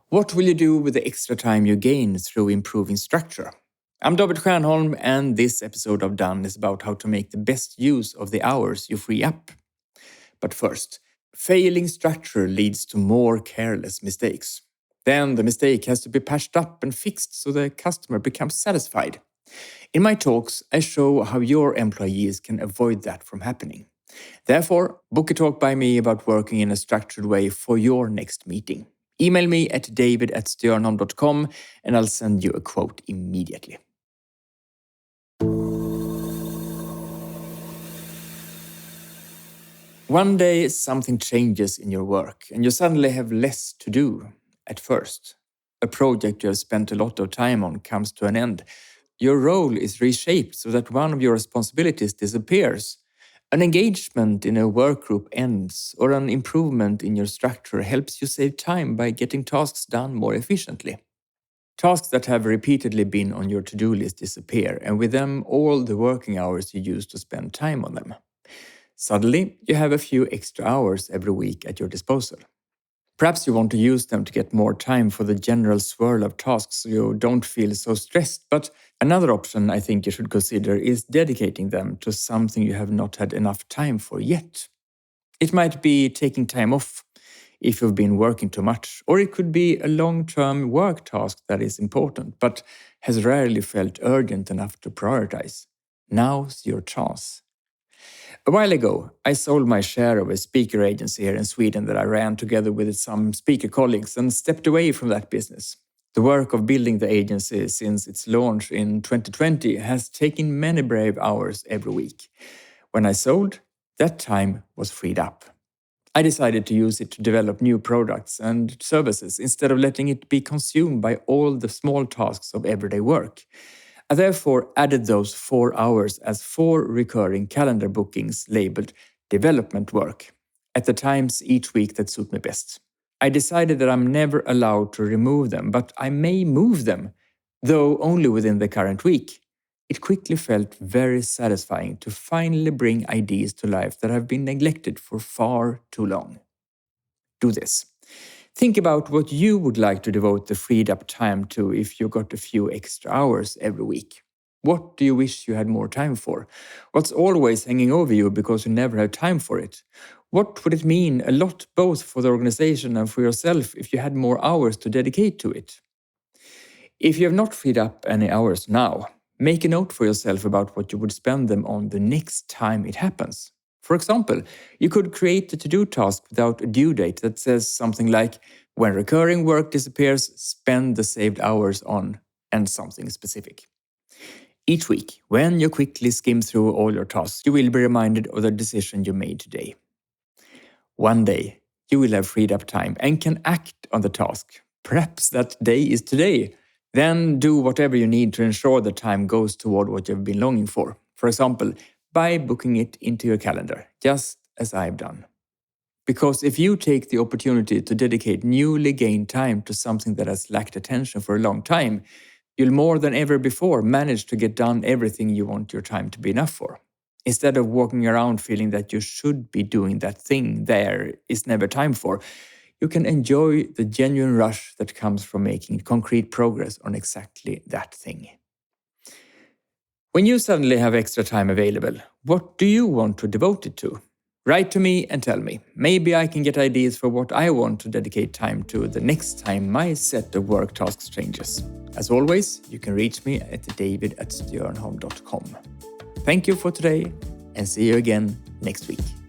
What will you do with the extra time you gain through improving structure? I'm David Stiernholm, and this episode of Done is about how to make the best use of the hours you free up. But first, failing structure leads to more careless mistakes. Then the mistake has to be patched up and fixed so the customer becomes satisfied. In my talks, I show how your employees can avoid that from happening. Therefore, book a talk by me about working in a structured way for your next meeting. Email me at david@stiernholm.com and I'll send you a quote immediately. One day, something changes in your work and you suddenly have less to do at first. A project you have spent a lot of time on comes to an end. Your role is reshaped so that one of your responsibilities disappears. An engagement in a work group ends, or an improvement in your structure helps you save time by getting tasks done more efficiently. Tasks that have repeatedly been on your to-do list disappear, and with them all the working hours you used to spend time on them. Suddenly, you have a few extra hours every week at your disposal. Perhaps you want to use them to get more time for the general swirl of tasks so you don't feel so stressed, but another option I think you should consider is dedicating them to something you have not had enough time for yet. It might be taking time off if you've been working too much, or it could be a long-term work task that is important but has rarely felt urgent enough to prioritize. Now's your chance. A while ago, I sold my share of a speaker agency here in Sweden that I ran together with some speaker colleagues and stepped away from that business. The work of building the agency since its launch in 2020 has taken many brave hours every week. When I sold, that time was freed up. I decided to use it to develop new products and services instead of letting it be consumed by all the small tasks of everyday work. I therefore added those 4 hours as 4 recurring calendar bookings labeled development work at the times each week that suit me best. I decided that I'm never allowed to remove them, but I may move them, though only within the current week. It quickly felt very satisfying to finally bring ideas to life that have been neglected for far too long. Do this. Think about what you would like to devote the freed up time to if you got a few extra hours every week. What do you wish you had more time for? What's always hanging over you because you never have time for it? What would it mean a lot both for the organization and for yourself if you had more hours to dedicate to it? If you have not freed up any hours now, make a note for yourself about what you would spend them on the next time it happens. For example, you could create a to-do task without a due date that says something like, when recurring work disappears, spend the saved hours on, and something specific. Each week, when you quickly skim through all your tasks, you will be reminded of the decision you made today. One day, you will have freed up time and can act on the task. Perhaps that day is today. Then do whatever you need to ensure the time goes toward what you've been longing for. For example, by booking it into your calendar, just as I've done. Because if you take the opportunity to dedicate newly gained time to something that has lacked attention for a long time, you'll more than ever before manage to get done everything you want your time to be enough for. Instead of walking around feeling that you should be doing that thing there is never time for, you can enjoy the genuine rush that comes from making concrete progress on exactly that thing. When you suddenly have extra time available, what do you want to devote it to? Write to me and tell me. Maybe I can get ideas for what I want to dedicate time to the next time my set of work tasks changes. As always, you can reach me at david@stiernholm.com. Thank you for today and see you again next week.